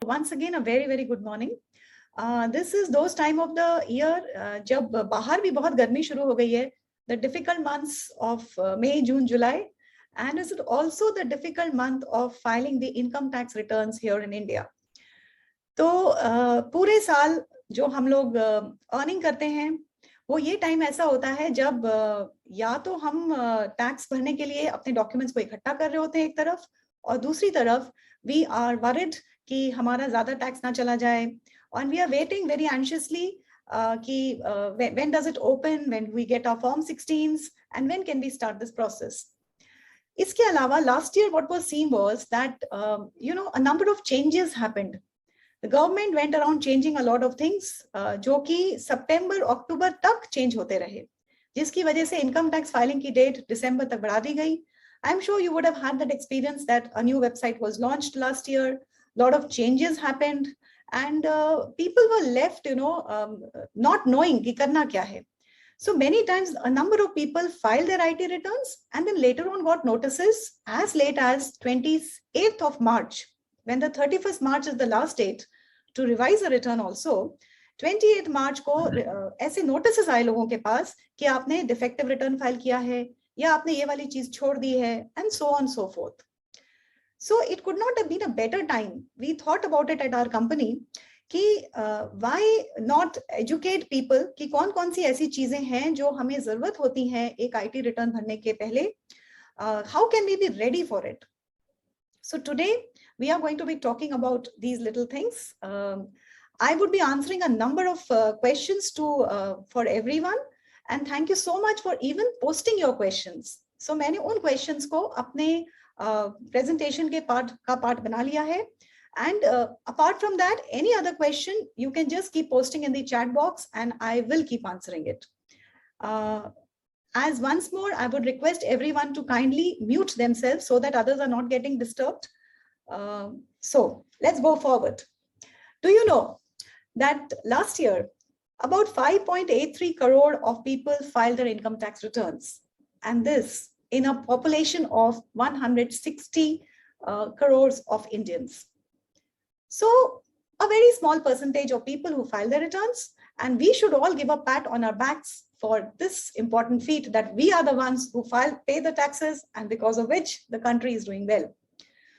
Once again, a very, very good morning. This is those time of the year जब बाहर भी बहुत गर्मी शुरू हो गई है, the difficult months of May, June, July, and is it also the difficult month of filing the income tax returns here in India. तो पूरे साल जो हम लोग अर्निंग करते हैं वो ये टाइम ऐसा होता है जब या तो हम टैक्स भरने के लिए अपने डॉक्यूमेंट्स को इकट्ठा कर रहे होते हैं एक तरफ, और दूसरी तरफ वी आर वरिड कि हमारा ज्यादा टैक्स ना चला जाए, and we are waiting very anxiously कि when does it open, when we get our form 16s, and when can we start this process. इसके अलावा last year what was seen was that a number of changes happened. The government went around changing a lot of things जो कि सितंबर अक्टूबर तक change होते रहे, जिसकी वजह से इनकम टैक्स फाइलिंग की डेट दिसंबर तक बढ़ा दी गई. I'm sure you would have had that experience that a new website was launched last year. Lot of changes happened, and people were left, not knowing कि करना क्या है. So many times a number of people filed their IT returns and then later on got notices as late as 28th of March, when the 31st March is the last date to revise a return also. 28th March को ऐसे notices आए लोगों के पास कि आपने defective return file किया है या आपने ये वाली चीज छोड़ दी है, and so on so forth. So it could not have been a better time. We thought about it at our company कि why not educate people कि कौन कौन सी ऐसी चीजें हैं जो हमें जरूरत होती हैं एक IT रिटर्न भरने के पहले. How can we be ready for it? So today we are going to be talking about these little things. I would be answering a number of questions for everyone, and thank you so much for even posting your questions. So मैंने उन questions को अपने presentation के part बना लिया है, and apart from that, any other question you can just keep posting in the chat box and I will keep answering it. As once more, I would request everyone to kindly mute themselves so that others are not getting disturbed. So let's go forward. Do you know that last year about 5.83 crore of people filed their income tax returns, and this in a population of 160 crores of Indians. So a very small percentage of people who file their returns, and we should all give a pat on our backs for this important feat that we are the ones who pay the taxes, and because of which the country is doing well.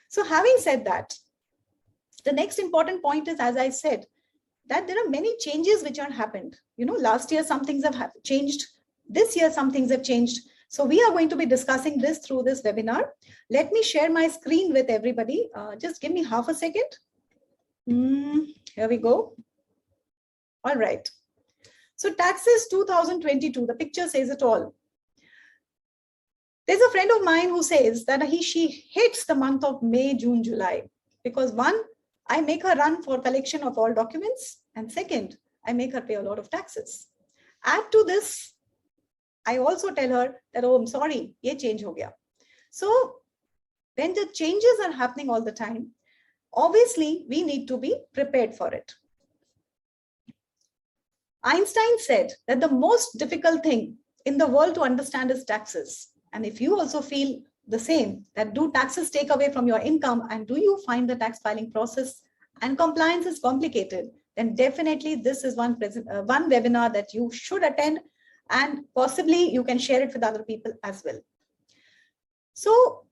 So having said that, the next important point is, as I said, that there are many changes which have happened. Last year some things have changed. This year some things have changed. So we are going to be discussing this through this webinar. Let me share my screen with everybody. Just give me half a second. Here we go. All right. So taxes 2022, the picture says it all. There's a friend of mine who says that she hates the month of May, June, July, because one, I make her run for collection of all documents, and second, I make her pay a lot of taxes. Add to this, I also tell her that, oh, I'm sorry, ye change ho gaya. So when the changes are happening all the time, obviously we need to be prepared for it. Einstein said that the most difficult thing in the world to understand is taxes. And if you also feel the same, that do taxes take away from your income, and do you find the tax filing process and compliance is complicated, then definitely this is one webinar that you should attend, and possibly you can share it with other people as well. So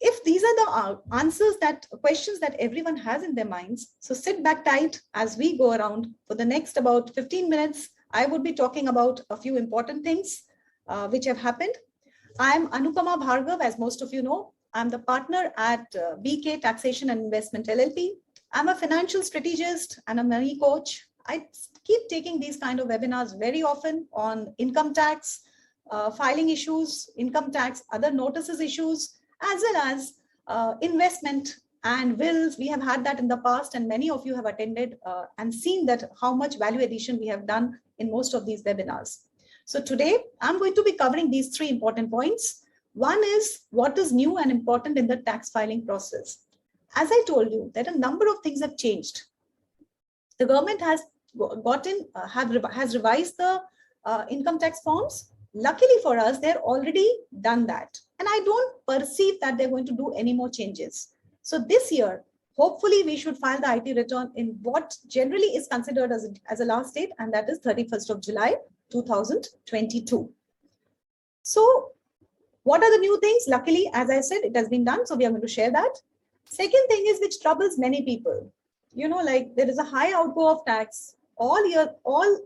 if these are the questions that everyone has in their minds, so sit back tight as we go around for the next about 15 minutes. I would be talking about a few important things which have happened. I'm Anupama Bhargav, as most of you know. I'm the partner at BK Taxation and Investment LLP. I'm a financial strategist and a money coach. I keep taking these kind of webinars very often on income tax, filing issues, income tax, other notices issues, as well as investment and wills. We have had that in the past, and many of you have attended and seen that how much value addition we have done in most of these webinars. So today I'm going to be covering these three important points. One is what is new and important in the tax filing process. As I told you, that a number of things have changed. The government has revised the income tax forms. Luckily for us, they're already done that. And I don't perceive that they're going to do any more changes. So this year, hopefully we should file the IT return in what generally is considered as a last date, and that is 31st of July 2022. So what are the new things? Luckily, as I said, it has been done, so we are going to share that. Second thing is which troubles many people. You know, like there is a high outgo of tax all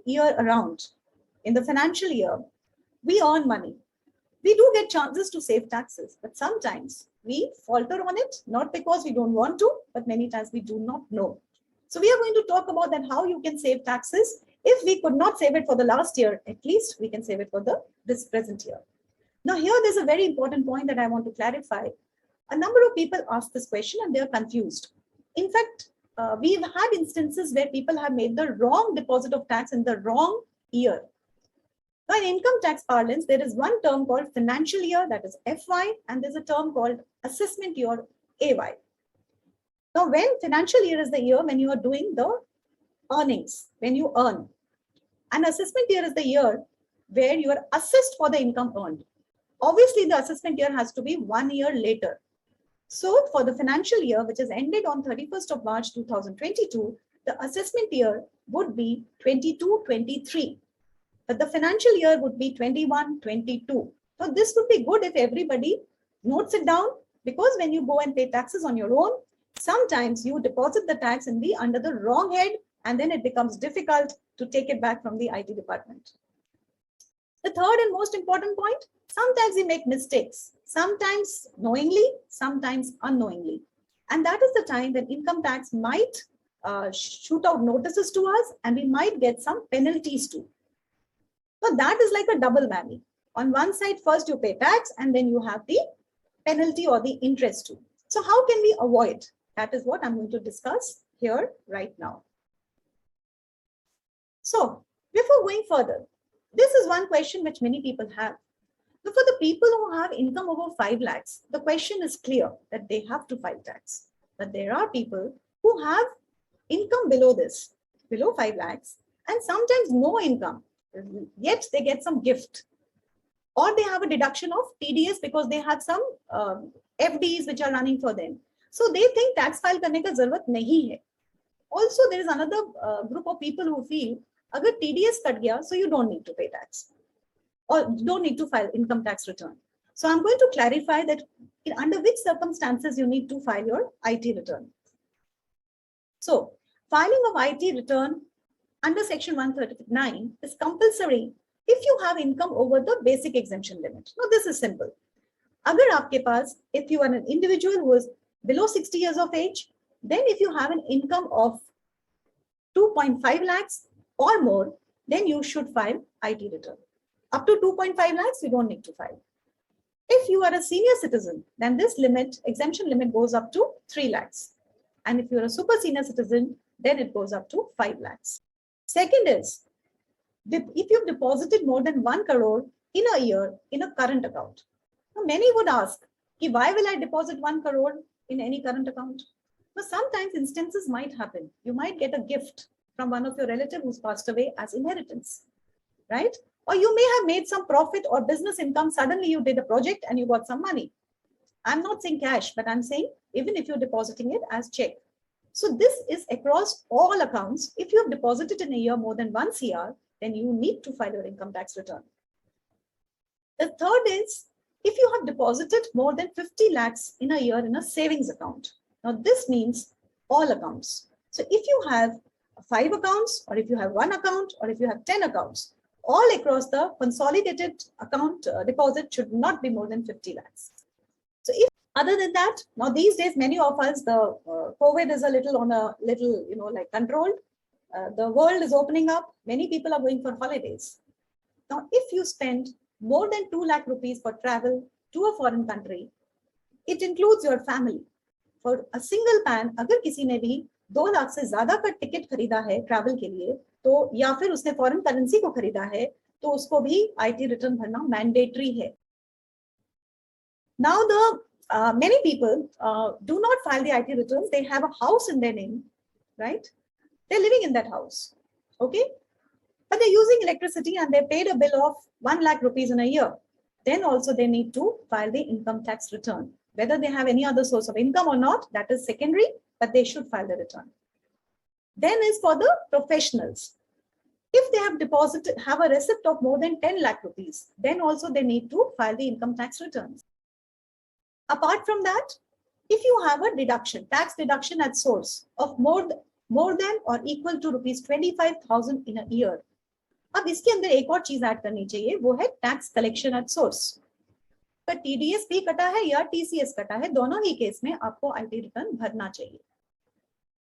year around. In the financial year, we earn money. We do get chances to save taxes, but sometimes we falter on it, not because we don't want to, but many times we do not know. So we are going to talk about that, how you can save taxes. If we could not save it for the last year, at least we can save it for this present year. Now here there's a very important point that I want to clarify. A number of people ask this question and they're confused. In fact, we've had instances where people have made the wrong deposit of tax in the wrong year. Now in income tax parlance, there is one term called financial year, that is FY, and there's a term called assessment year, AY. Now when financial year is the year when you are doing the earnings, when you earn. And assessment year is the year where you are assessed for the income earned. Obviously, the assessment year has to be 1 year later. So for the financial year, which is ended on 31st of March 2022, the assessment year would be 22-23. But the financial year would be 21-22. So this would be good if everybody notes it down, because when you go and pay taxes on your own, sometimes you deposit the tax under the wrong head, and then it becomes difficult to take it back from the IT department. The third and most important point, sometimes we make mistakes, sometimes knowingly, sometimes unknowingly. And that is the time that income tax might shoot out notices to us, and we might get some penalties too. So that is like a double whammy. On one side, first you pay tax, and then you have the penalty or the interest too. So how can we avoid? That is what I'm going to discuss here right now. So before going further, this is one question which many people have. So for the people who have income over 5 lakhs, the question is clear that they have to file tax. But there are people who have income below this, below 5 lakhs, and sometimes no income, yet they get some gift. Or they have a deduction of TDS because they have some FDs which are running for them. So they think tax file karne ka zarurat nahi hai. Also, there is another group of people who feel, agar TDS cut gaya, so you don't need to pay tax, or don't need to file income tax return. So I'm going to clarify that under which circumstances you need to file your IT return. So filing of IT return under section 139 is compulsory if you have income over the basic exemption limit. Now this is simple. Agar aapke paas, if you are an individual who is below 60 years of age, then if you have an income of 2.5 lakhs or more, then you should file IT return. Up to 2.5 lakhs, you don't need to file. If you are a senior citizen, then this exemption limit goes up to 3 lakhs. And if you're a super senior citizen, then it goes up to 5 lakhs. Second is, if you've deposited more than 1 crore in a year in a current account. Now, many would ask, why will I deposit 1 crore in any current account? Now, sometimes instances might happen. You might get a gift from one of your relatives who's passed away as inheritance, right? Or you may have made some profit or business income. Suddenly you did a project and you got some money. I'm not saying cash, but I'm saying even if you're depositing it as check. So this is across all accounts. If you have deposited in a year more than 1 CR, then you need to file your income tax return. The third is, if you have deposited more than 50 lakhs in a year in a savings account. Now this means all accounts. So if you have 5 accounts, or if you have 1 account, or if you have 10 accounts, all across the consolidated account deposit should not be more than 50 lakhs. So if other than that, now these days, many of us, the COVID is a little like controlled. The world is opening up. Many people are going for holidays. Now, if you spend more than 2 lakh rupees for travel to a foreign country, it includes your family. For a single pan, अगर किसी ने भी 2 लाख से ज़्यादा का ticket खरीदा है travel के लिए, तो या फिर उसने फॉरेन करेंसी को खरीदा है, तो उसको भी IT रिटर्न भरना मैंडेटरी है. Now the many people do not file the IT returns. They have a house in their name, right? They're living in that house, okay? But they're using electricity and they paid a bill of 1 lakh rupees in a year. Then also they need to file the income tax return. Whether they have any other source of income or not, that is secondary. but they should file the return. Then is for the professionals. If they have a receipt of more than 10 lakh rupees, then also they need to file the income tax returns. Apart from that, if you have a deduction, tax deduction at source of more than or equal to rupees 25,000 in a year, अब इसके अंदर एक और चीज add करनी चाहिए, वो है टैक्स कलेक्शन एट सोर्स. पर टीडीएस भी कटा है या टीसीएस कटा है, दोनों ही केस में आपको आईटी रिटर्न भरना चाहिए.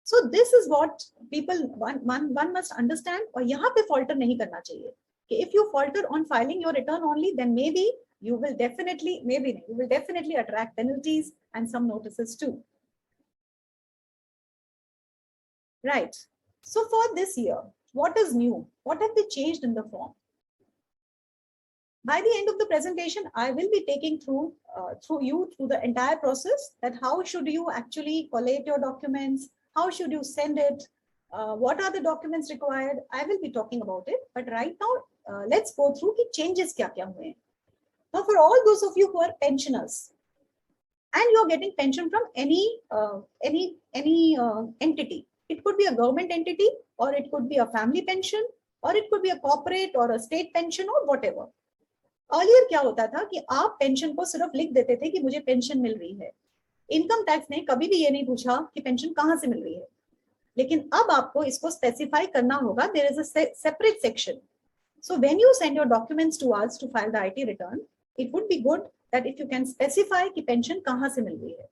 So this is what people one must understand. और यहाँ पे falter नहीं करना चाहिए कि if you falter on filing your return only, then maybe you will definitely attract penalties and some notices too. Right. So for this year, what is new? What have they changed in the form? By the end of the presentation, I will be taking through the entire process, that how should you actually collate your documents, how should you send it, what are the documents required. I will be talking about it, but right now let's go through the changes kya hue. Now for all those of you who are pensioners and you are getting pension from any entity, it could be a government entity, or it could be a family pension, or it could be a corporate or a state pension or whatever. Earlier क्या होता था कि आप pension को सिर्फ लिख देते थे कि मुझे पेंशन मिल रही है. इनकम टैक्स ने कभी भी ये नहीं पूछा कि पेंशन कहाँ से मिल रही है. लेकिन अब आपको इसको स्पेसिफाई करना होगा. There is a separate section. So when you send your documents to us to file the IT return, it would be good that if you can specify कि पेंशन कहाँ से मिल रही है.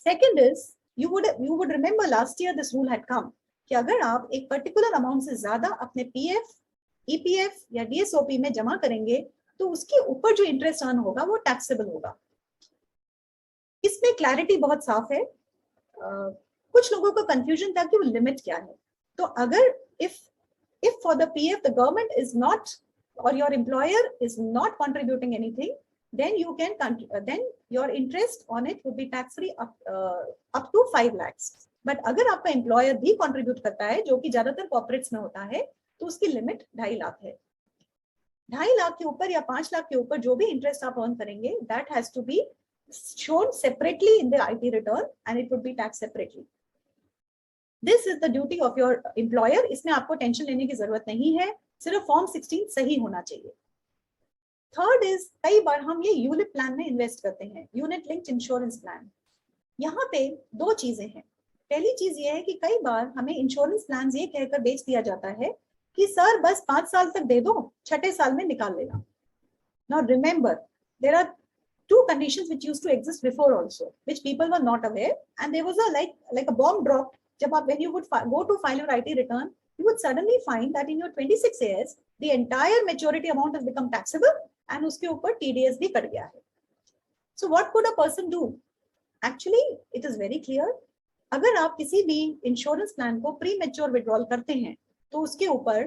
Second is, you would remember last year this rule had come कि अगर आप एक particular amount से ज्यादा अपने पीएफ, ईपीएफ या डीएसओपी में जमा करेंगे तो उसके ऊपर जो इंटरेस्ट अर्न होगा वो टैक्सेबल होगा. इसमें क्लैरिटी बहुत साफ है. कुछ लोगों को कंफ्यूजन था कि वो लिमिट क्या है. तो अगर if for the PF the government is not or your employer is not contributing anything, then you can then your interest on it would be tax free up to 5 lakhs. But अगर आपका employer भी contribute करता है, जो कि ज्यादातर corporates में होता है, तो उसकी लिमिट 2.5 लाख है. 2.5 लाख के ऊपर या 5 लाख के ऊपर जो भी इंटरेस्ट आप अर्न करेंगे, that has to be shown separately in the IT return and it would be tax separately. This is the duty of your employer. इसमें आपको टेंशन लेने की जरूरत नहीं है, सिर्फ फॉर्म 16 सही होना चाहिए. थर्ड इज, कई बार हम ये यूलिप प्लान में इन्वेस्ट करते हैं, यूनिट लिंक्ड इंश्योरेंस प्लान. यहाँ पे दो चीजें हैं. पहली चीज ये है कि कई बार हमें इंश्योरेंस प्लान ये कहकर बेच दिया जाता है कि सर बस 5 साल तक दे दो, 6ठे साल में निकाल लेना. Now remember, there are two conditions which used to exist before also, which people were not aware, and there was a like a bomb dropped. जब आप when you would go to file your IT return, you would suddenly find that in your 26 years the entire maturity amount has become taxable and उसके ऊपर TDS भी cut गया है. So what could a person do? Actually, it is very clear. अगर आप किसी भी insurance plan को प्री मैच्योर विड्रॉल करते हैं तो उसके ऊपर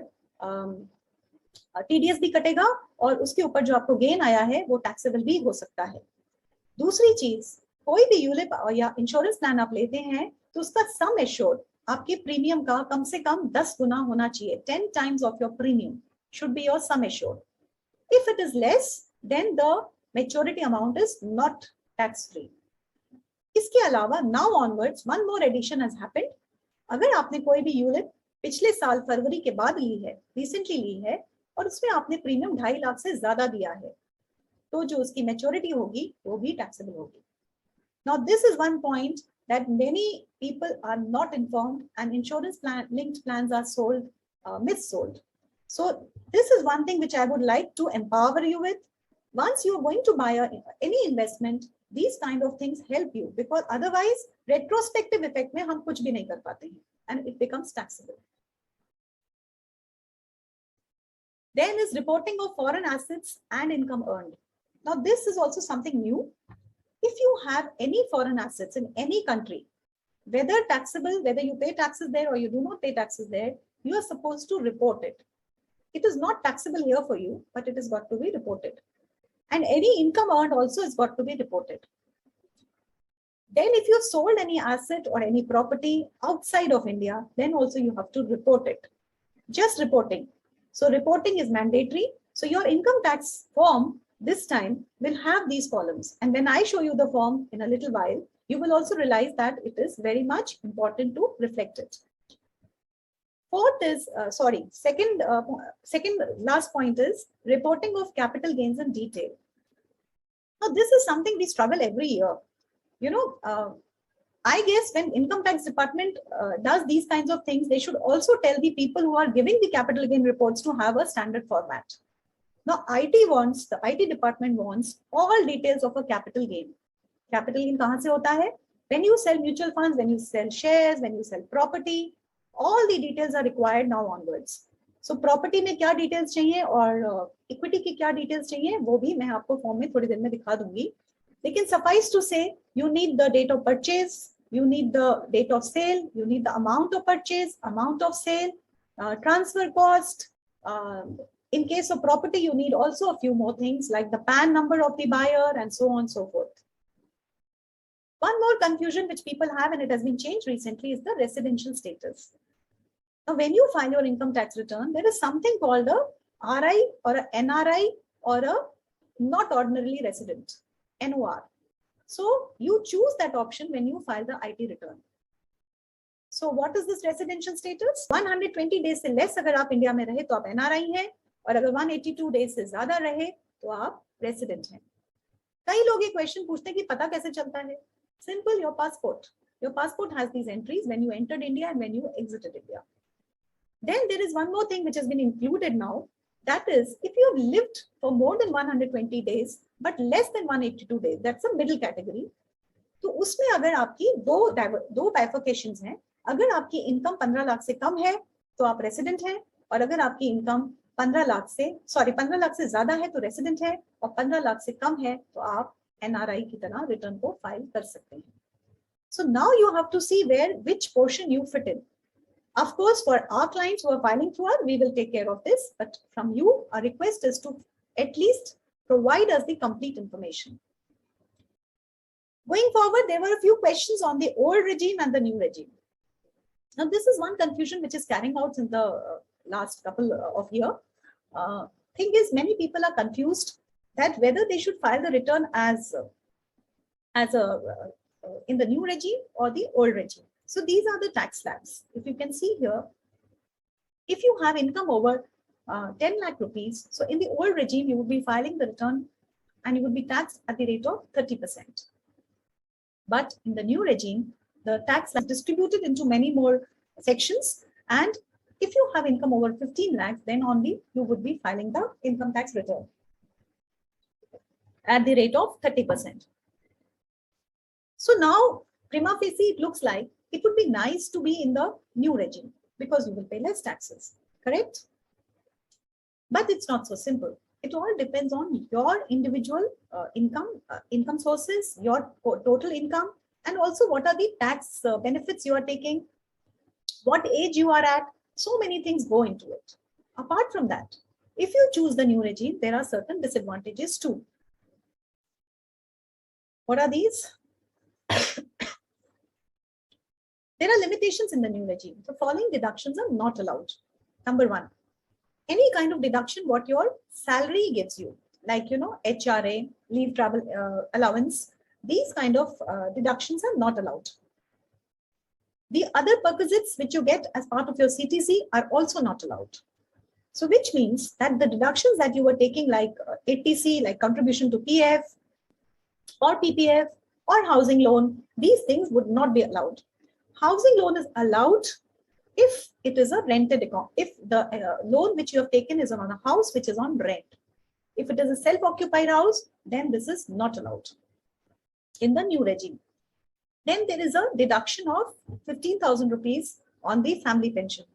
टीडीएस भी कटेगा और उसके ऊपर जो आपको गेन आया है वो टैक्सेबल भी हो सकता है. दूसरी चीज, कोई भी यूलिप या इंश्योरेंस प्लान आप लेते हैं तो उसका सम एश्योर्ड आपके प्रीमियम का कम से कम 10 गुना होना चाहिए. 10 times of your premium should be your sum assured. If it is less, then the maturity amount is not tax free. इसके अलावा now onwards one more addition has happened. अगर आपने कोई भी यूलिप पिछले साल फरवरी के बाद ली है, रिसेंटली ली है, और उसमें आपने प्रीमियम 2.5 लाख से ज्यादा दिया है, तो जो उसकी मैच्योरिटी होगी वो भी टैक्सेबल होगी. Now this is one point that many people are not informed, and insurance linked plans are sold, missold. So this is one thing which I would like to empower you with. Once you are going to buy any investment, these kind of things help you, because otherwise retrospective effect में हम कुछ भी नहीं कर पाते हैं and it becomes taxable. Then is reporting of foreign assets and income earned. Now this is also something new. If you have any foreign assets in any country, whether taxable, whether you pay taxes there or you do not pay taxes there, you are supposed to report it. It is not taxable here for you, but it has got to be reported. And any income earned also has got to be reported. Then if you sold any asset or any property outside of India, then also you have to report it. Just reporting. So reporting is mandatory. So your income tax form this time will have these columns. And when I show you the form in a little while, you will also realize that it is very much important to reflect it. Fourth is, second last point is reporting of capital gains in detail. Now, this is something we struggle every year. You know, I guess when income tax department does these kinds of things, they should also tell the people who are giving the capital gain reports to have a standard format. Now, the IT department wants all details of a capital gain. Capital gain kahan se hota hai? When you sell mutual funds, when you sell shares, when you sell property, all the details are required now onwards. So property में क्या details चाहिए और equity की क्या details चाहिए वो भी मैं आपको form में थोड़ी देर में दिखा दूंगी. लेकिन suffice to say, you need the date of purchase, you need the date of sale, you need the amount of purchase, amount of sale, transfer cost. In case of property, you need also a few more things like the PAN number of the buyer and so on and so forth. One more confusion which people have, and it has been changed recently, is the residential status. Now, when you file your income tax return, there is something called a RI or a NRI or a not ordinarily resident, NOR. So you choose that option when you file the IT return. So what is this residential status? 120 days से less अगर आप India में रहे तो आप NRI हैं, और अगर 182 days से ज़्यादा रहे तो आप resident हैं. कई लोग ये question पूछते हैं कि पता कैसे चलता है? Simple, your passport. Your passport has these entries when you entered India and when you exited India. Then there is one more thing which has been included now. That is, if you have lived for more than 120 days, but less than 182 days, that's a middle category. तो उसमें अगर आपकी दो bifurcations हैं, अगर आपकी income 15 lakh से कम है तो आप रेसिडेंट हैं, और अगर आपकी इनकम 15 लाख से ज्यादा है तो रेसिडेंट है, और 15 लाख से कम है तो आप NRI की तरह रिटर्न को फाइल कर सकते हैं. So now you have to see which portion you fit in. Of course, for our clients who are filing through us, we will take care of this. But from you, our request is to at least provide us the complete information. Going forward, there were a few questions on the old regime and the new regime. Now, this is one confusion which is carrying out in the last couple of years. Thing is, many people are confused that whether they should file the return in the new regime or the old regime. So these are the tax slabs. If you can see here, if you have income over 10 lakh rupees, so in the old regime, you would be filing the return and you would be taxed at the rate of 30%. But in the new regime, the tax is distributed into many more sections. And if you have income over 15 lakhs, then only you would be filing the income tax return at the rate of 30%. So now, prima facie, it looks like it would be nice to be in the new regime because you will pay less taxes, correct? But it's not so simple. It all depends on your individual income sources, your total income, and also what are the tax benefits you are taking, what age you are at. So many things go into it. Apart from that, if you choose the new regime, there are certain disadvantages too. What are these? There are limitations in the new regime. The following deductions are not allowed. Number one, any kind of deduction what your salary gives you, like, HRA, leave travel allowance, these kind of deductions are not allowed. The other perquisites which you get as part of your CTC are also not allowed. So which means that the deductions that you were taking like ATC, like contribution to PF or PPF or housing loan, these things would not be allowed. Housing loan is allowed if it is a rented account, if the loan which you have taken is on a house which is on rent. If it is a self-occupied house, then this is not allowed in the new regime. Then there is a deduction of 15,000 rupees on the family pension.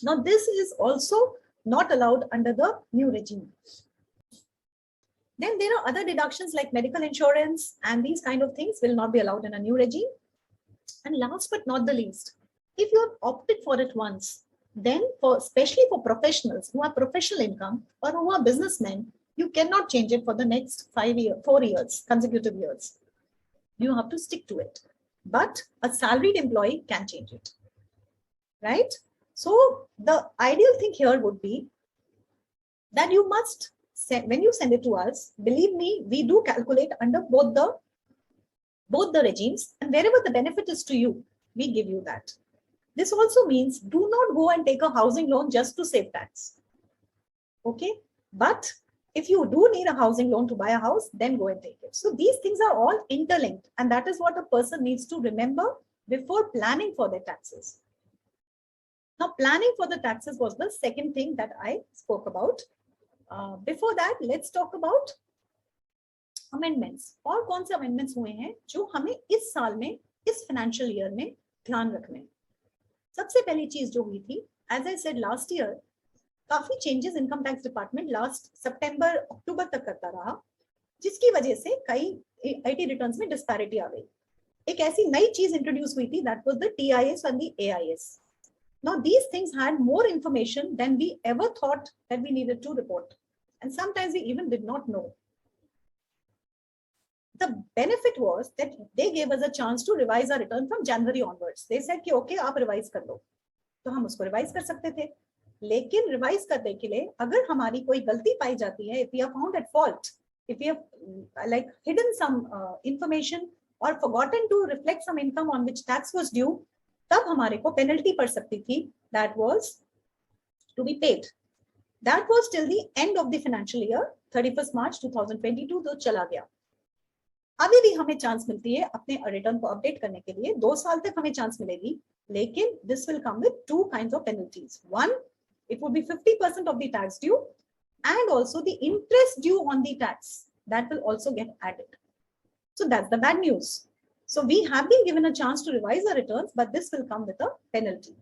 Now this is also not allowed under the new regime. Then there are other deductions like medical insurance, and these kind of things will not be allowed in a new regime. And last but not the least, if you have opted for it once, then especially for professionals who have professional income or who are businessmen, you cannot change it for the next 4 years, consecutive years. You have to stick to it. But a salaried employee can change it, right? So the ideal thing here would be that you must send, when you send it to us, believe me, we do calculate under both both the regimes, and wherever the benefit is to you, we give you that. This also means do not go and take a housing loan just to save tax. Okay, but if you do need a housing loan to buy a house, then go and take it. So these things are all interlinked, and that is what a person needs to remember before planning for their taxes. Now, planning for the taxes was the second thing that I spoke about. Before that, let's talk about amendments. और कौन से amendments हुए हैं जो हमें इस साल में, इस financial year में ध्यान रखने हैं. सबसे पहली चीज जो हुई थी, as I said last year, काफी changes income tax department last September October तक करता रहा, जिसकी वजह से कई IT returns में disparity आ गई. एक ऐसी नई चीज introduce हुई थी, that was the TIS and the AIS. Now these things had more information than we ever thought that we needed to report, and sometimes we even did not know. The benefit was that they gave us a chance to revise our return from January onwards. They said कि okay आप revise कर लो, तो हम उसको revise कर सकते थे. लेकिन revise करने के लिए अगर हमारी कोई गलती पाई जाती है, if we are found at fault, if we have like hidden some information or forgotten to reflect some income on which tax was due, तब हमारे को penalty पड़ सकती थी. That was to be paid. That was till the end of the financial year, 31st March 2022, तो चला गया. अभी भी हमें चांस मिलती है अपने रिटर्न को अपडेट करने के लिए. 2 साल तक हमें चांस मिलेगी, लेकिन this will come with 2 kinds of penalties. One, it would be 50% of the tax due, and also the interest due on the tax that will also get added. So that's the bad news. So we have been given a chance to revise our returns, but this will come with a penalty.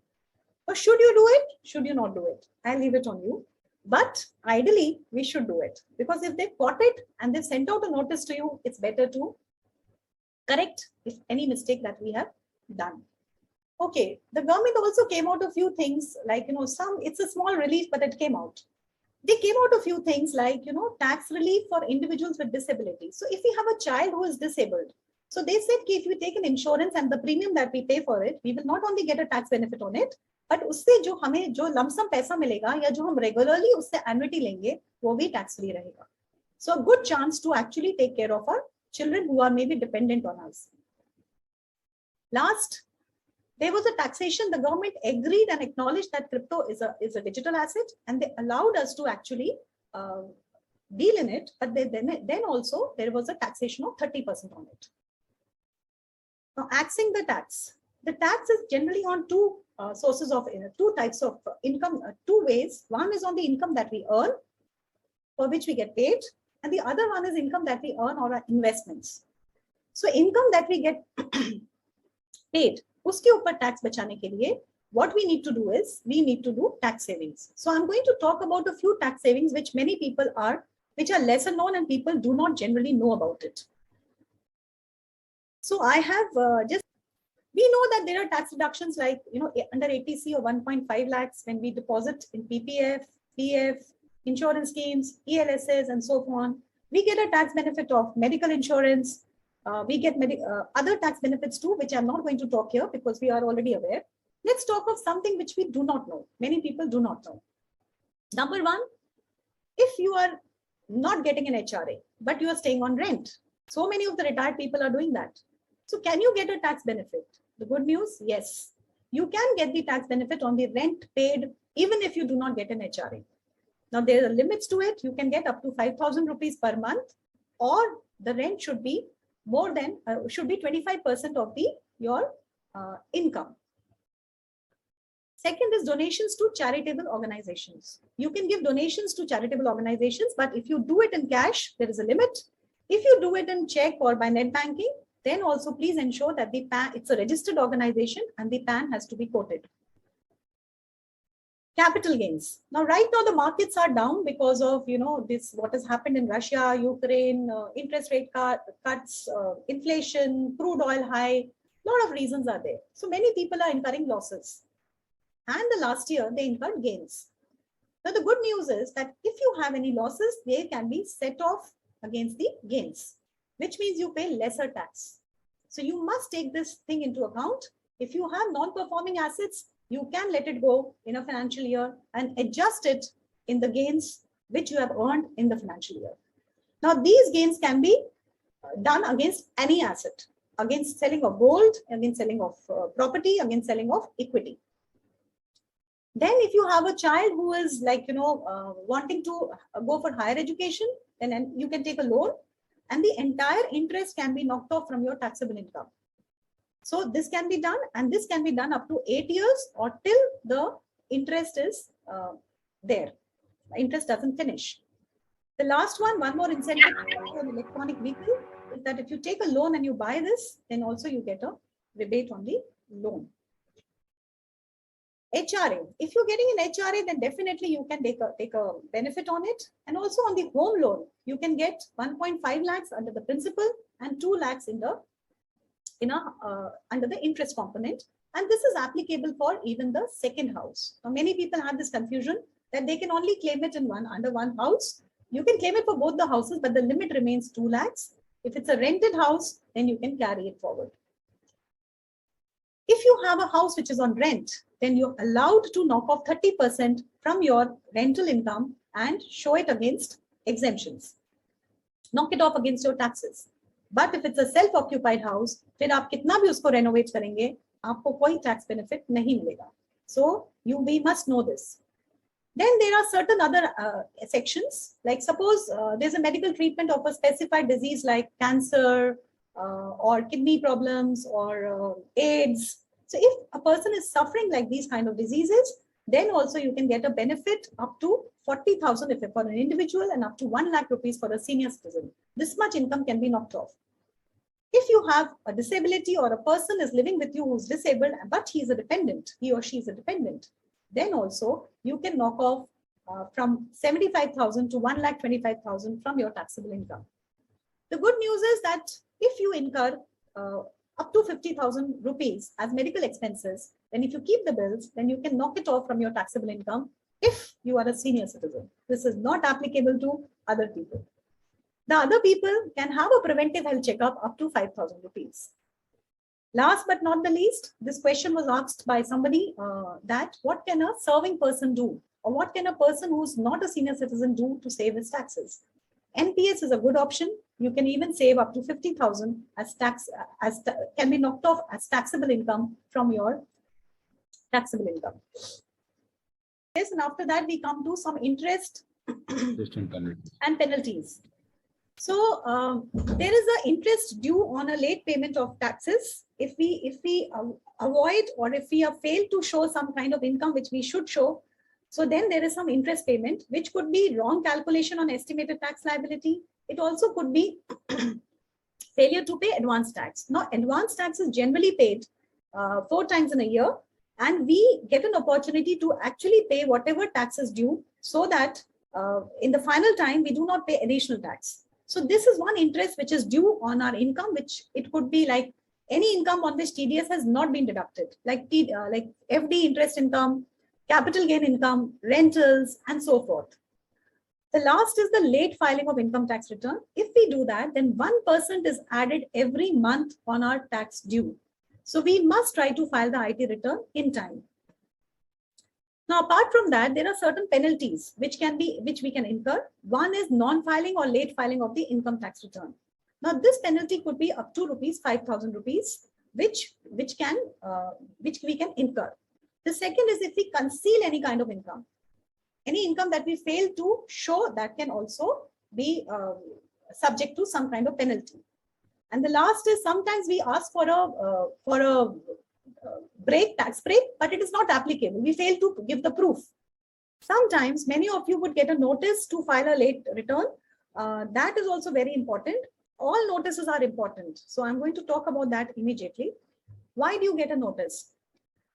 But should you do it? Should you not do it? I'll leave it on you. But ideally, we should do it, because if they've caught it and they've sent out a notice to you, it's better to correct if any mistake that we have done. Okay, the government also came out a few things like, it's a small relief, but it came out. They came out a few things like, tax relief for individuals with disabilities. So if we have a child who is disabled, so they said if you take an insurance and the premium that we pay for it, we will not only get a tax benefit on it, but उससे जो हमें जो lump sum पैसा मिलेगा या जो हम regularly उससे एन्युटी लेंगे वो भी टैक्स फ्री रहेगा. So a good chance to actually take care of our children who are maybe dependent on us. Last, there was a taxation. The government agreed and acknowledged that crypto is a digital asset, and they allowed us to actually deal in it. But then also there was a taxation of 30% on it. Now, axing the tax. The tax is generally on two sources of two types of income, 2 ways. One is on the income that we earn, for which we get paid, and the other one is income that we earn or our investments. So income that we get paid, uske upar tax bachane ke liye, what we need to do is we need to do tax savings. So I'm going to talk about a few tax savings which many people which are lesser known and people do not generally know about it. So I have we know that there are tax deductions like, under ATC or 1.5 lakhs when we deposit in PPF, PF, insurance schemes, ELSS, and so on. We get a tax benefit of medical insurance. We get other tax benefits too, which I'm not going to talk here because we are already aware. Let's talk of something which we do not know. Many people do not know. Number one, if you are not getting an HRA, but you are staying on rent. So many of the retired people are doing that. So can you get a tax benefit? The good news, yes. You can get the tax benefit on the rent paid even if you do not get an HRA. Now there are limits to it. You can get up to 5,000 rupees per month, or the rent should be more than, should be 25% of your income. Second is donations to charitable organizations. You can give donations to charitable organizations, but if you do it in cash, there is a limit. If you do it in check or by net banking, then also please ensure that the PAN, it's a registered organization and the PAN has to be quoted. Capital gains. Now, right now the markets are down because of, what has happened in Russia, Ukraine, interest rate cuts, inflation, crude oil high, a lot of reasons are there. So many people are incurring losses. And the last year they incurred gains. Now, the good news is that if you have any losses, they can be set off against the gains, which means you pay lesser tax. So you must take this thing into account. If you have non-performing assets, you can let it go in a financial year and adjust it in the gains which you have earned in the financial year. Now, these gains can be done against any asset. against selling of gold, against selling of property, against selling of equity. Then if you have a child who is like, wanting to go for higher education, then you can take a loan and the entire interest can be knocked off from your taxable income. So this can be done, and this can be done up to 8 years or till the interest is there. Interest doesn't finish. The last one more incentive for an electronic vehicle is that if you take a loan and you buy this, then also you get a rebate on the loan. HRA. If you're getting an HRA, then definitely you can take a benefit on it. And also on the home loan, you can get 1.5 lakhs under the principal and 2 lakhs under the interest component. And this is applicable for even the second house. Now, many people have this confusion that they can only claim it under one house. You can claim it for both the houses, but the limit remains 2 lakhs. If it's a rented house, then you can carry it forward. If you have a house which is on rent, then you're allowed to knock off 30% from your rental income and show it against exemptions. Knock it off against your taxes. But if it's a self-occupied house, फिर आप कितना भी उसको renovate करेंगे, आपको कोई tax benefit नहीं मिलेगा. So we must know this. Then there are certain other sections, like suppose there's a medical treatment of a specified disease like cancer or kidney problems or AIDS. So if a person is suffering like these kind of diseases, then also you can get a benefit up to 40,000 if for an individual and up to 1 lakh rupees for a senior citizen. This much income can be knocked off. If you have a disability or a person is living with you who's disabled, but he or she is a dependent, then also you can knock off from 75,000 to 1,25,000 from your taxable income. The good news is that if you incur up to 50,000 rupees as medical expenses, then if you keep the bills, then you can knock it off from your taxable income if you are a senior citizen. This is not applicable to other people. The other people can have a preventive health checkup up to 5,000 rupees. Last but not the least, this question was asked by somebody that what can a serving person do, or what can a person who's not a senior citizen do to save his taxes? NPS is a good option. You can even save up to 50,000 can be knocked off as taxable income from your taxable income. Yes, and after that we come to some interest and penalties. So there is an interest due on a late payment of taxes. If we avoid or if we have failed to show some kind of income which we should show, so then there is some interest payment, which could be wrong calculation on estimated tax liability. It also could be failure to pay advance tax. Now, advance tax is generally paid 4 times in a year, and we get an opportunity to actually pay whatever tax is due, so that in the final time we do not pay additional tax. So this is one interest which is due on our income, which it could be like any income on which TDS has not been deducted, like FD interest income, capital gain income, rentals, and so forth. The last is the late filing of income tax return. If we do that, then 1% is added every month on our tax due. So we must try to file the IT return in time. Now, apart from that, there are certain penalties which we can incur. One is non-filing or late filing of the income tax return. Now, this penalty could be up to 5,000 rupees, which we can incur. The second is if we conceal any kind of income. Any income that we fail to show, that can also be subject to some kind of penalty. And the last is sometimes we ask for a tax break, but it is not applicable. We fail to give the proof. Sometimes many of you would get a notice to file a late return. That is also very important. All notices are important. So I'm going to talk about that immediately. Why do you get a notice?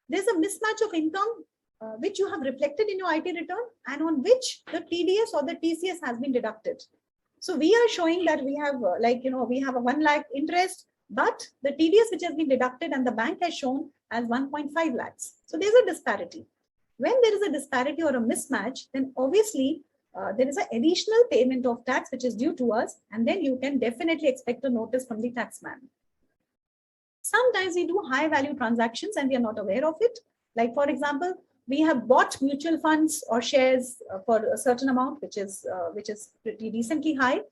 There's a mismatch of income which you have reflected in your IT return and on which the TDS or the TCS has been deducted. So we are showing that we have we have a 1 lakh interest, but the TDS which has been deducted and the bank has shown as 1.5 lakhs. So there's a disparity. When there is a disparity or a mismatch, then obviously there is an additional payment of tax which is due to us, and then you can definitely expect a notice from the taxman. Sometimes we do high value transactions and we are not aware of it. Like for example, we have bought mutual funds or shares for a certain amount, which is pretty decently high,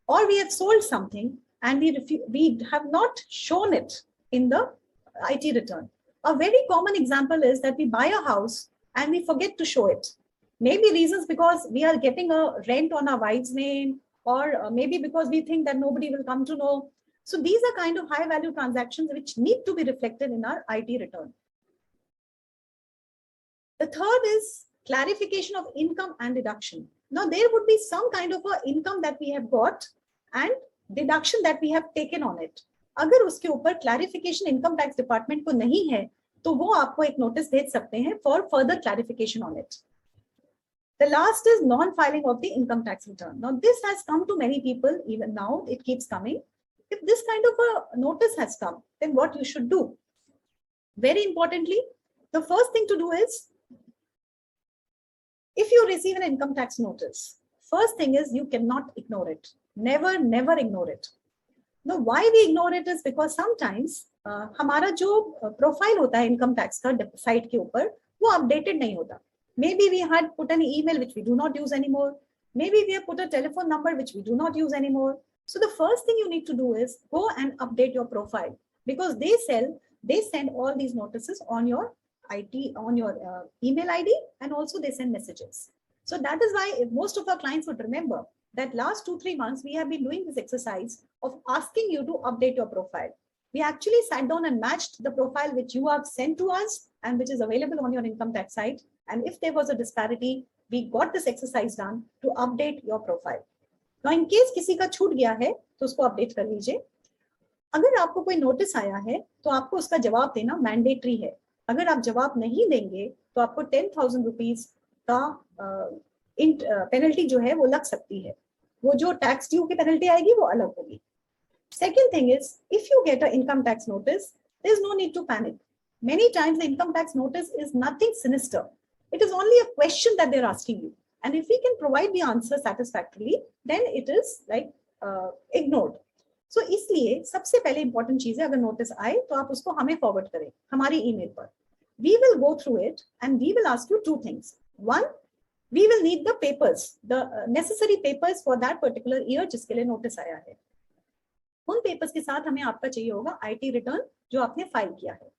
or we have sold something and we have not shown it in the IT return. A very common example is that we buy a house and we forget to show it. Maybe reasons because we are getting a rent on our wife's name, or maybe because we think that nobody will come to know. So these are kind of high value transactions which need to be reflected in our IT return. The third is clarification of income and deduction. Now there would be some kind of a income that we have got and deduction that we have taken on it. अगर उसके ऊपर clarification income tax department को नहीं है, तो वो आपको एक notice भेज सकते हैं for further clarification on it. The last is non-filing of the income tax return. Now this has come to many people, even now it keeps coming. If this kind of a notice has come, then what you should do? Very importantly, the first thing to do is, if you receive an income tax notice, first thing is you cannot ignore it. Never, never ignore it. Now, why we ignore it is because sometimes हमारा जो profile होता है income tax का site के ऊपर वो updated नहीं होता. Maybe we had put an email which we do not use anymore. Maybe we have put a telephone number which we do not use anymore. So the first thing you need to do is go and update your profile, because they send all these notices on your IT, on your email ID, and also they send messages. So that is why most of our clients would remember that last 2-3 months we have been doing this exercise of asking you to update your profile. We actually sat down and matched the profile which you have sent to us and which is available on your income tax site. And if there was a disparity, we got this exercise done to update your profile. Now in case किसी का छूट गया है तो उसको update कर लीजिए. अगर आपको कोई नोटिस आया है तो आपको उसका जवाब देना मैंडेटरी है. अगर आप जवाब नहीं देंगे तो आपको 10,000 रुपीज का पेनल्टी जो है वो लग सकती है. वो जो टैक्स ड्यू की पेनल्टी आएगी वो अलग होगी. Second thing is, if you get an income tax notice, there is no need to panic. Many times the income tax notice is nothing sinister. It is only a question that they're asking you. And if we can provide the answer satisfactorily, then it is like ignored. So इसलिए सबसे पहले important चीज है, अगर notice आए तो आप उसको हमें forward करें हमारी email पर. We will go through it and we will ask you 2 things. One, we will need the papers, the necessary papers for that particular year जिसके लिए notice आया है. उन papers के साथ हमें आपका चाहिए होगा IT return जो आपने file किया है.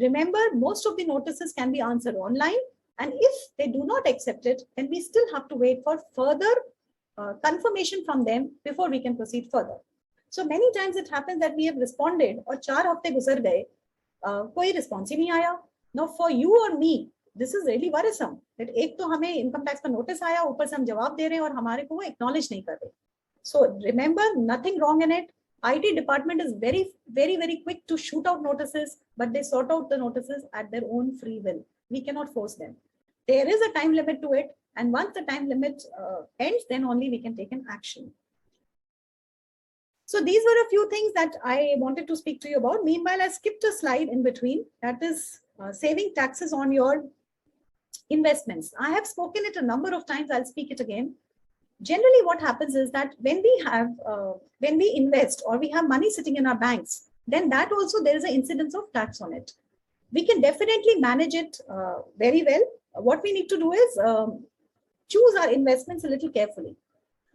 Remember, most of the notices can be answered online, and if they do not accept it, then we still have to wait for further confirmation from them before we can proceed further. So many times it happens that we have responded और 4 हफ्ते गुजर गए, कोई response ही नहीं आया. Now for you or me, this is really worrisome that एक तो हमें income tax का notice आया, ऊपर से हम जवाब दे रहे हैं और हमारे को वो acknowledge नहीं कर रहे. So remember, nothing wrong in it. IT department is very quick to shoot out notices, but they sort out the notices at their own free will. We cannot force them. There is a time limit to it, and once the time limit ends, then only we can take an action. So these were a few things that I wanted to speak to you about. Meanwhile, I skipped a slide in between, that is saving taxes on your investments. I have spoken it a number of times. I'll speak it again. Generally, what happens is that when we invest or we have money sitting in our banks, then that also there is an incidence of tax on it. We can definitely manage it very well. What we need to do is choose our investments a little carefully.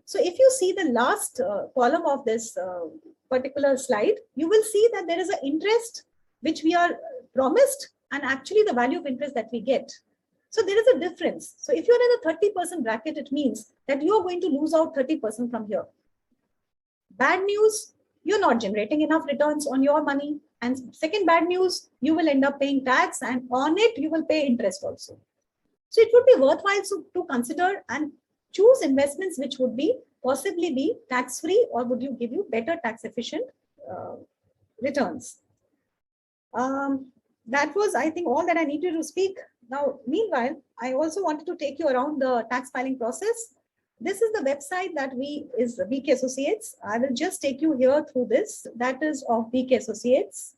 So if you see the last column of this particular slide, you will see that there is an interest which we are promised and actually the value of interest that we get. So there is a difference. So if you're in a 30% bracket, it means that you're going to lose out 30% from here. Bad news, you're not generating enough returns on your money. And second bad news, you will end up paying tax, and on it, you will pay interest also. So it would be worthwhile to consider and choose investments which would be possibly be tax-free or would you give you better tax-efficient returns. That was, I think, all that I needed to speak. Now, meanwhile, I also wanted to take you around the tax filing process. This is the website that is BK Associates. I will just take you here through this. That is of BK Associates.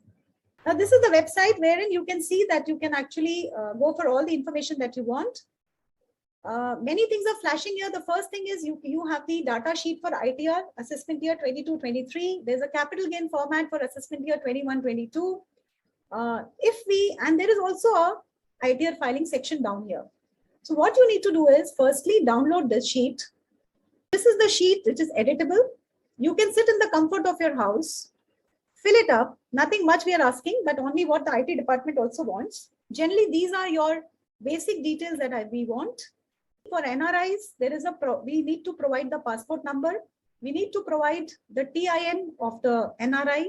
Now, this is the website wherein you can see that you can actually go for all the information that you want. Many things are flashing here. The first thing is you have the data sheet for ITR, assessment year 22-23. There's a capital gain format for assessment year 21-22. And there is also a ITR filing section down here. So what you need to do is firstly download this sheet. This is the sheet which is editable. You can sit in the comfort of your house, fill it up, nothing much we are asking, but only what the IT department also wants. Generally, these are your basic details that we want. For NRIs, we need to provide the passport number. We need to provide the TIN of the NRI,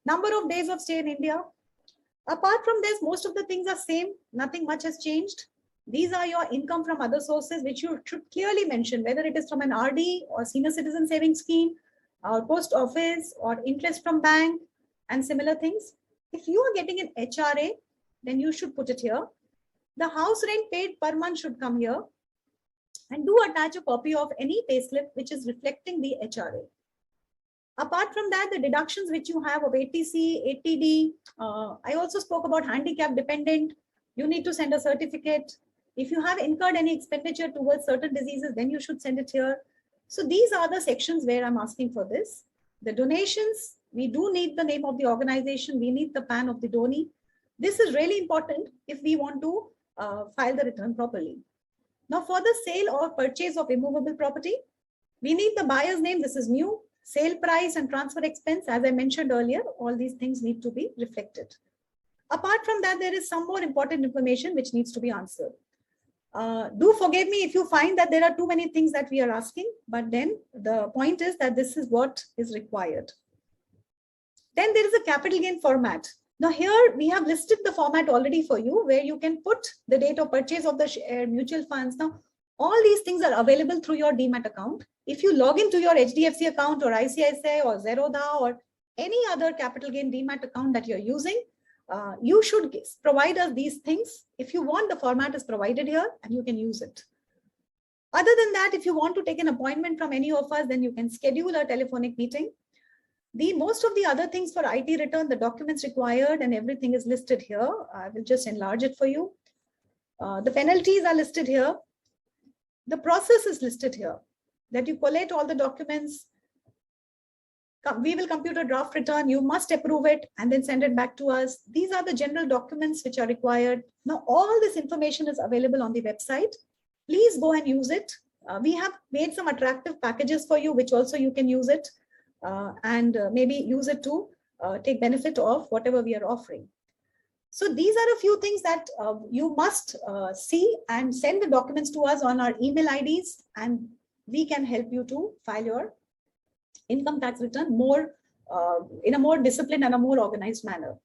number of days of stay in India. Apart from this, most of the things are same. Nothing much has changed. These are your income from other sources, which you should clearly mention, whether it is from an RD or senior citizen savings scheme, or post office, or interest from bank, and similar things. If you are getting an HRA, then you should put it here. The house rent paid per month should come here. And do attach a copy of any payslip which is reflecting the HRA. Apart from that, the deductions which you have of ATC, ATD, I also spoke about handicap dependent. You need to send a certificate. If you have incurred any expenditure towards certain diseases, then you should send it here. So these are the sections where I'm asking for this. The donations, we do need the name of the organization. We need the PAN of the donee. This is really important if we want to file the return properly. Now, for the sale or purchase of immovable property, we need the buyer's name. This is new. Sale price and transfer expense. As I mentioned earlier, all these things need to be reflected. Apart from that, there is some more important information which needs to be answered. Do forgive me if you find that there are too many things that we are asking, but then the point is that this is what is required. Then there is a capital gain format. Now here we have listed the format already for you, where you can put the date of purchase of the share, mutual funds. Now, all these things are available through your Demat account. If you log into your HDFC account or ICICI or Zerodha or any other capital gain Demat account that you're using, you should provide us these things. If you want, the format is provided here and you can use it. Other than that, if you want to take an appointment from any of us, then you can schedule a telephonic meeting. Most of the other things for IT return, the documents required and everything is listed here. I will just enlarge it for you. The penalties are listed here. The process is listed here, that you collate all the documents. We will compute a draft return. You must approve it and then send it back to us. These are the general documents which are required. Now, all this information is available on the website. Please go and use it. We have made some attractive packages for you, which also you can use it. And maybe use it to take benefit of whatever we are offering. So these are a few things that you must see and send the documents to us on our email IDs, and we can help you to file your income tax return more in a more disciplined and a more organized manner.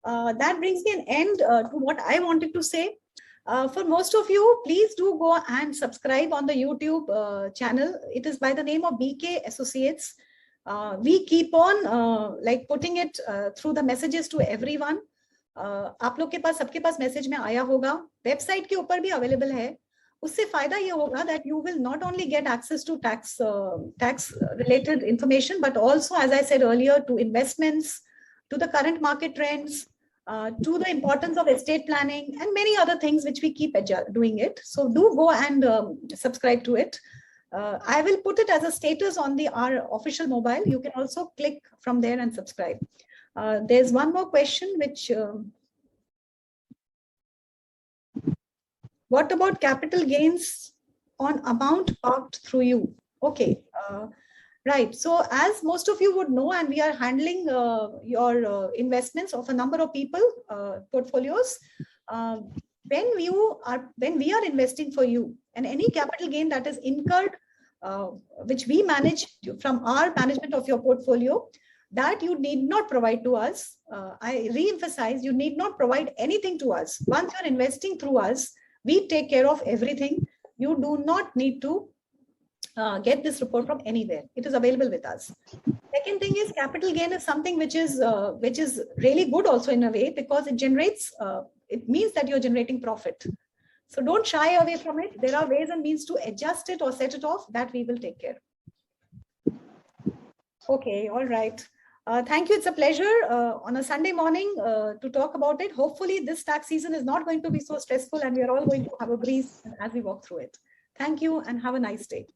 That brings me an end to what I wanted to say. For most of you, please do go and subscribe on the YouTube channel. It is by the name of BK Associates. We keep on like putting it through the messages to everyone. आप लोग के पास सबके पास message में आया होगा, website के ऊपर भी अवेलेबल है. उससे फायदा ये होगा that you will not only get access to tax related information, but also, as I said earlier, to investments, to the current market trends, to the importance of estate planning and many other things which we keep doing it. So do go and subscribe to it. I will put it as a status on our official mobile. You can also click from there and subscribe. There's one more question which, what about capital gains on amount parked through you? Okay, right. So as most of you would know, and we are handling your investments of a number of people, portfolios, when we are investing for you, and any capital gain that is incurred, which we manage from our management of your portfolio, that you need not provide to us. I re-emphasize, you need not provide anything to us. Once you're investing through us, we take care of everything. You do not need to get this report from anywhere. It is available with us. Second thing is, capital gain is something which is really good also in a way, because it generates, it means that you're generating profit. So don't shy away from it. There are ways and means to adjust it or set it off, that we will take care. Okay, all right. Thank you. It's a pleasure on a Sunday morning to talk about it. Hopefully this tax season is not going to be so stressful and we are all going to have a breeze as we walk through it. Thank you and have a nice day.